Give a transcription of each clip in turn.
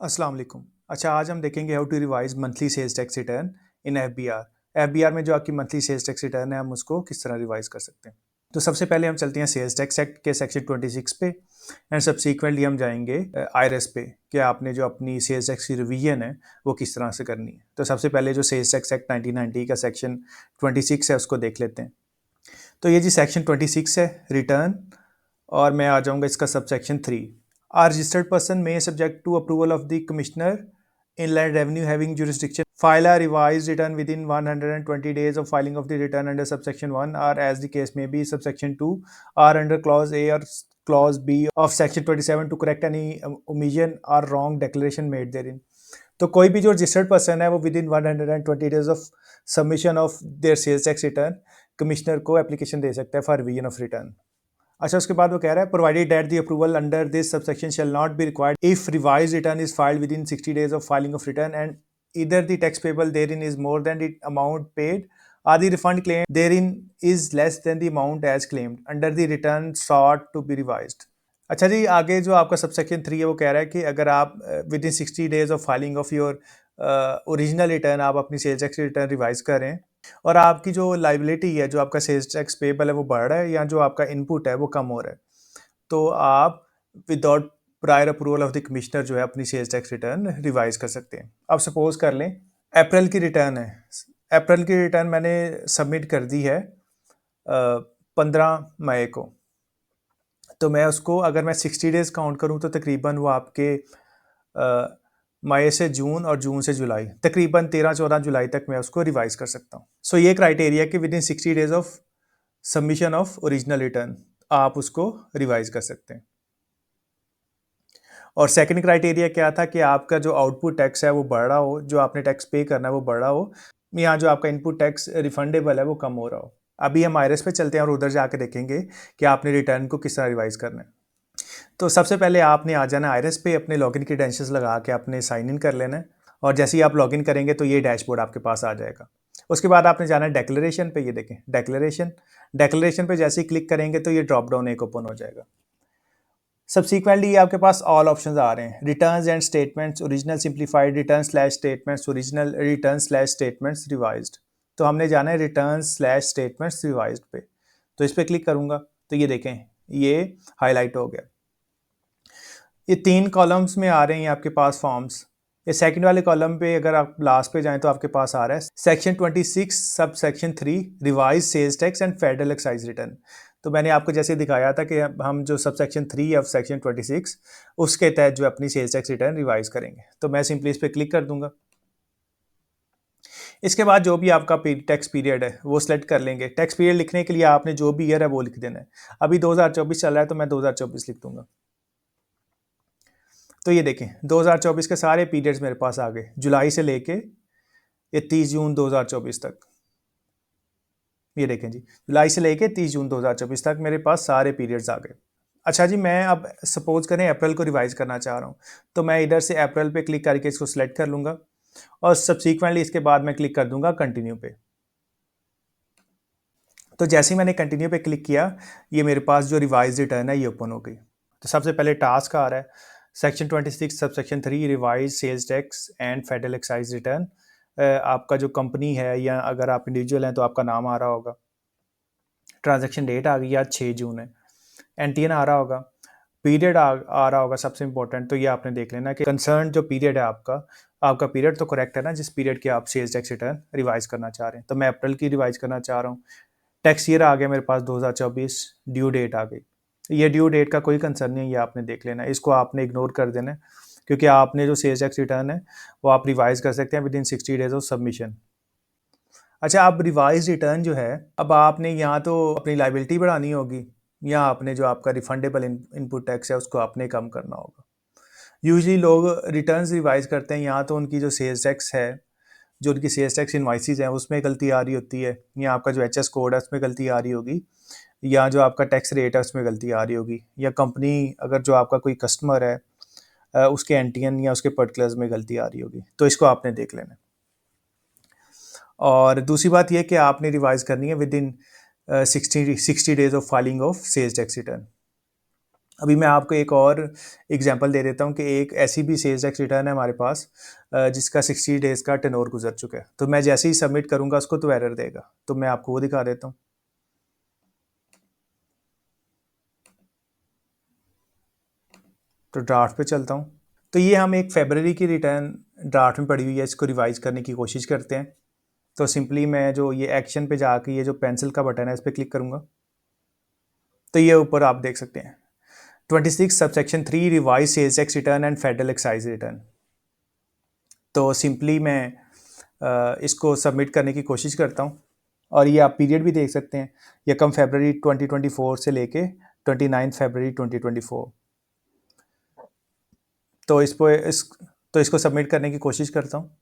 अस्सलाम वालेकुम। अच्छा, आज हम देखेंगे how to revise monthly sales tax return in FBR. FBR में जो आपकी मंथली सेल्स टैक्स रिटर्न है, हम उसको किस तरह रिवाइज कर सकते हैं। तो सबसे पहले हम चलते हैं सेल्स टैक्स एक्ट के सेक्शन 26 पे एंड सब्सीक्वेंटली हम जाएंगे आईआरएस पे कि आपने जो अपनी सेल्स टैक्स की रिवीजन है वो किस तरह से करनी है। तो सबसे पहले जो सेल्स टैक्स एक्ट 1990 का सेक्शन 26 है उसको देख लेते हैं। तो ये जी सेक्शन 26 है रिटर्न, और मैं आ जाऊंगा इसका sub section 3। A registered person may, subject to approval of the Commissioner, Inland Revenue having jurisdiction, file a revised return within 120 days of filing of the return under subsection 1, or as the case may be, subsection 2, or under clause A or clause B of section 27 to correct any omission or wrong declaration made therein. तो कोई भी जो registered person है वो within 120 days of submission of their sales tax return commissioner को application दे सकता है फॉर रिवीजन ऑफ रिटर्न। अच्छा, उसके बाद वो कह रहा है provided that the approval under this subsection shall not be required if revise return is filed with in 60 days of filing of return and either the tax payable therein is more than the amount paid or the refund claimed therein is less than the amount as claimed under the return sought to be revised। अच्छा जी, आगे जो आपका subsection 3 है वो कह रहा है कि अगर आप with in 60 days of filing of your original return आप अपनी सेल्स टैक्स रिटर्न रिवाइज करें और आपकी जो लाइबिलिटी है, जो आपका सेल्स टैक्स पेबल है वो बढ़ रहा है या जो आपका इनपुट है वो कम हो रहा है, तो आप without prior approval of the commissioner जो है अपनी सेल्स टैक्स रिटर्न रिवाइज कर सकते हैं। अब सपोज कर लें अप्रैल की रिटर्न है, अप्रैल की रिटर्न मैंने सबमिट कर दी है 15 मई को। तो मैं उसको अगर मैं 60 डेज काउंट करूं तो तकरीबन वो आपके मई से जून और जून से जुलाई तकरीबन 13-14 जुलाई तक मैं उसको रिवाइज कर सकता हूँ। सो ये क्राइटेरिया कि with in 60 days of submission of original return आप उसको रिवाइज कर सकते हैं। और सेकंड क्राइटेरिया क्या था कि आपका जो आउटपुट टैक्स है वो बढ़ रहा हो, जो आपने टैक्स पे करना है वो बढ़ रहा हो, या जो आपका इनपुट टैक्स रिफंडेबल है वो कम हो रहा हो। अभी हम आईआरएस पे चलते हैं और उधर जाके देखेंगे कि आपने रिटर्न को किस तरह रिवाइज करना है। तो सबसे पहले आपने आ जाना आईआरएस पे, अपने लॉगिन क्रेडेंशियल्स लगा के आपने साइन इन कर लेना है और जैसे ही आप लॉगिन करेंगे तो ये डैशबोर्ड आपके पास आ जाएगा। उसके बाद आपने जाना है डेक्लेरेशन पे। ये देखें डेक्लेरेशन, डेक्लेरेशन पे जैसे ही क्लिक करेंगे तो ये ड्रॉप डाउन एक ओपन हो जाएगा। सब्सिक्वेंटली आपके पास ऑल ऑप्शंस आ रहे हैं, returns and statements original, simplified return slash statements original, return slash statements revised. तो हमने जाना है रिटर्न स्लैश स्टेटमेंट्स रिवाइज्ड पे, तो इस पर क्लिक करूंगा तो ये देखें ये हाईलाइट हो गया। ये 3 कॉलम्स में आ रहे हैं आपके पास फॉर्म्स। ये सेकंड वाले कॉलम पे अगर आप लास्ट पे जाएं तो आपके पास आ रहा है section 26 subsection 3 revise sales tax and federal excise return. तो मैंने आपको जैसे दिखाया था कि हम जो सब सेक्शन 3 ऑफ सेक्शन 26 उसके तहत जो अपनी सेल्स टैक्स रिटर्न रिवाइज करेंगे। तो मैं सिंपली इस पर क्लिक कर दूंगा। इसके बाद जो भी आपका टैक्स पीरियड है वो सिलेक्ट कर लेंगे। टैक्स पीरियड लिखने के लिए आपने जो भी ईयर है वो लिख देना है। अभी 2024 चल रहा है तो मैं 2024 लिख दूंगा। तो ये देखें 2024 के सारे पीरियड्स मेरे पास आ गए, जुलाई से लेके ये 30 जून 2024 तक। ये देखें जी, जुलाई से लेके 30 जून 2024 तक मेरे पास सारे पीरियड्स आ गए। अच्छा जी, मैं अब सपोज करें अप्रैल को रिवाइज करना चाह रहा हूँ, तो मैं इधर से अप्रैल पे क्लिक करके इसको सिलेक्ट कर लूँगा और सब्सिक्वेंटली इसके बाद मैं क्लिक कर दूंगा कंटिन्यू पे। तो जैसे ही मैंने कंटिन्यू पे क्लिक किया, ये मेरे पास जो रिवाइज रिटर्न है ये ओपन हो गई। तो सबसे पहले टास्क आ रहा है section 26 subsection 3 revise sales tax and federal excise return. आपका जो कंपनी है या अगर आप इंडिविजुअल हैं तो आपका नाम आ रहा होगा, ट्रांजैक्शन डेट आ गई आज 6 जून है, एनटीएन आ रहा होगा, पीरियड आ रहा होगा सबसे इंपॉर्टेंट। तो ये आपने देख लेना कि कंसर्न जो पीरियड है आपका पीरियड तो करेक्ट है ना, जिस पीरियड के आप सेल्स टैक्स रिटर्न रिवाइज करना चाह रहे हैं। तो मैं अप्रैल की रिवाइज करना चाह रहा हूँ। टैक्स ईयर आ गया मेरे पास 2024, ड्यू डेट आ गई। ये ड्यू डेट का कोई कंसर्न नहीं है, ये आपने देख लेना है, इसको आपने इग्नोर कर देना है क्योंकि आपने जो सेल्स टैक्स रिटर्न है वो आप रिवाइज कर सकते हैं with in 60 days of submission. अच्छा, अब रिवाइज रिटर्न जो है, अब आपने यहाँ तो अपनी लाइबिलिटी बढ़ानी होगी या आपने जो आपका रिफंडेबल इनपुट टैक्स है उसको आपने कम करना होगा। यूजली लोग रिटर्न्स रिवाइज करते हैं, यहाँ तो उनकी जो सेल्स टैक्स है, जो उनकी सेल्स टैक्स इनवाइसेज हैं उसमें गलती आ रही होती है, या आपका जो एचएस कोड है उसमें गलती आ रही होगी, या जो आपका टैक्स रेट है उसमें गलती आ रही होगी, या कंपनी अगर जो आपका कोई कस्टमर है उसके एनटीएन या उसके पर्टिकुलर्स में गलती आ रही होगी। तो इसको आपने देख लेना है। और दूसरी बात यह कि आपने रिवाइज करनी है within 60 days of filing of sales tax return. अभी मैं आपको एक और एग्जांपल दे देता हूँ कि एक ऐसी भी सेल्स टैक्स रिटर्न है हमारे पास जिसका 60 डेज़ का टेन्योर गुजर चुका है। तो मैं जैसे ही सबमिट करूँगा उसको तो एरर देगा। तो मैं आपको वो दिखा देता हूँ। तो ड्राफ्ट पे चलता हूँ। तो ये हम एक फ़रवरी की रिटर्न ड्राफ्ट में पड़ी हुई है, इसको रिवाइज़ करने की कोशिश करते हैं। तो सिंपली मैं जो ये एक्शन पे जाके ये जो पेंसिल का बटन है इस पे क्लिक करूँगा। तो ये ऊपर आप देख सकते हैं 26 subsection 3 revise sales tax return and federal excise return. तो सिंपली मैं इसको सबमिट करने की कोशिश करता हूँ और ये आप पीरियड भी देख सकते हैं। ये कम फरवरी 2024 से लेके 29 फरवरी 2024। तो तो इसको सबमिट करने की कोशिश करता हूँ।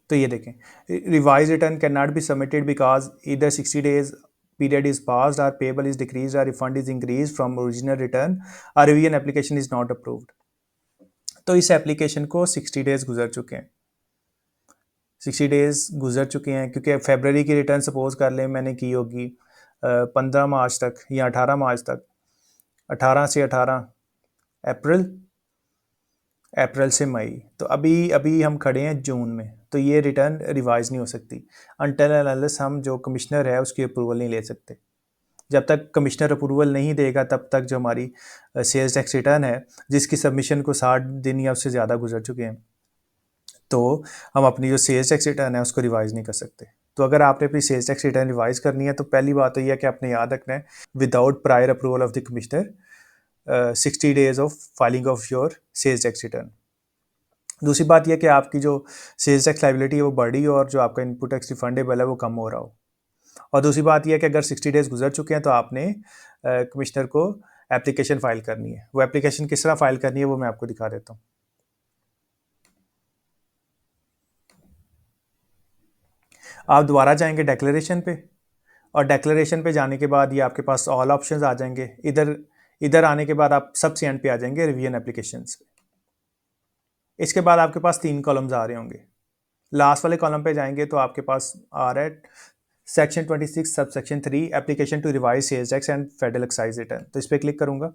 तो ये देखें, revise return can not be submitted because इधर 60 days period is passed or payable is decreased or refund is increased from original return or revision application is not approved। तो इस एप्लीकेशन को 60 डेज गुजर चुके हैं। 60 डेज गुजर चुके हैं क्योंकि फरवरी की रिटर्न सपोज कर लें मैंने की होगी 15 मार्च तक या 18 मार्च तक, 18 से 18 अप्रैल, अप्रैल से मई। तो अभी अभी हम खड़े हैं जून में, तो ये रिटर्न रिवाइज नहीं हो सकती अनटिल एंड अनलेस हम जो कमिश्नर है उसकी अप्रूवल नहीं ले सकते। जब तक कमिश्नर अप्रूवल नहीं देगा तब तक जो हमारी सेल्स टैक्स रिटर्न है जिसकी सबमिशन को 60 दिन या उससे ज़्यादा गुजर चुके हैं, तो हम अपनी जो सेल्स टैक्स रिटर्न है उसको रिवाइज़ नहीं कर सकते। तो अगर आपने अपनी सेल्स टैक्स रिटर्न रिवाइज़ करनी है तो पहली बात तो यह है कि आपने याद रखना है without prior approval of the commissioner 60 days of filing of your sales tax return. दूसरी बात यह कि आपकी जो सेल्स टैक्स लाइबिलिटी है वो बढ़ी और जो आपका इनपुट टैक्स रिफंडेबल है वो कम हो रहा हो। और दूसरी बात यह है कि अगर 60 डेज गुजर चुके हैं तो आपने कमिश्नर को एप्लीकेशन फ़ाइल करनी है। वो एप्लीकेशन किस तरह फ़ाइल करनी है वो मैं आपको दिखा देता हूँ। आप दोबारा जाएंगे डिक्लेरेशन पे और डिक्लेरेशन पे जाने के बाद ये आपके पास ऑल ऑप्शंस आ जाएंगे। इधर इधर आने के बाद आप सबसे एंड पे आ जाएंगे रिवीजन एप्लीकेशंस। इसके बाद आपके पास 3 कॉलम्स आ रहे होंगे। लास्ट वाले कॉलम पे जाएंगे तो आपके पास आ रहा है section 26 subsection 3 application to revise sales tax and federal excise return. तो इस पर क्लिक करूंगा।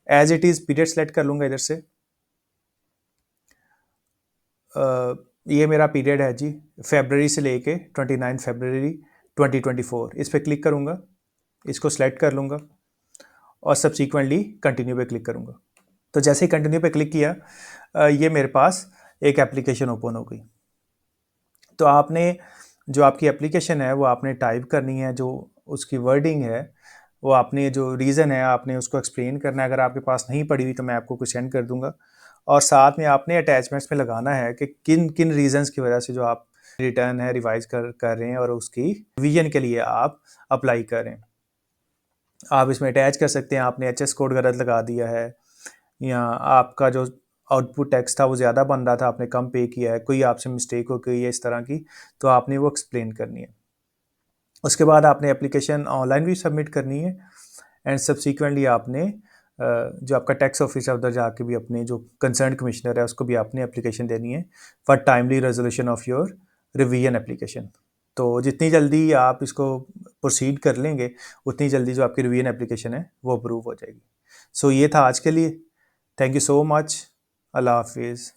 As it is period select कर लूँगा इधर से। ये मेरा पीरियड है जी, फरवरी से लेके 29 फरवरी 2024। इस पर क्लिक करूँगा, इसको सेलेक्ट कर लूँगा और सब्सिक्वेंटली कंटिन्यू पे क्लिक करूँगा। तो जैसे ही कंटिन्यू पे क्लिक किया ये मेरे पास एक एप्लीकेशन ओपन हो गई। तो आपने जो आपकी एप्लीकेशन है वो आपने टाइप करनी है, जो उसकी वर्डिंग है वो आपने जो रीज़न है आपने उसको एक्सप्लेन करना है। अगर आपके पास नहीं पड़ी हुई तो मैं आपको कुछ सेंड कर दूंगा। और साथ में आपने अटैचमेंट्स में लगाना है कि किन किन रीज़न्स की वजह से जो आप रिटर्न है रिवाइज कर रहे हैं और उसकी रिवीजन के लिए आप अप्लाई करें। आप इसमें अटैच कर सकते हैं आपने एच एस कोड गलत लगा दिया है या आपका जो आउटपुट टैक्स था वो ज़्यादा बन रहा था आपने कम पे किया है, कोई आपसे मिस्टेक हो गई है इस तरह की, तो आपने वो एक्सप्लेन करनी है। उसके बाद आपने एप्लीकेशन ऑनलाइन भी सबमिट करनी है एंड सब्सिक्वेंटली आपने जो आपका टैक्स ऑफिस है उधर जाके भी अपने जो कंसर्न कमिश्नर है उसको भी आपने एप्लीकेशन देनी है for timely resolution of your revision application. तो जितनी जल्दी आप इसको प्रोसीड कर लेंगे उतनी जल्दी जो आपकी रिवीजन एप्लीकेशन है वो अप्रूव हो जाएगी। सो ये था आज के लिए। Thank you so much. अल्लाह हाफिज़।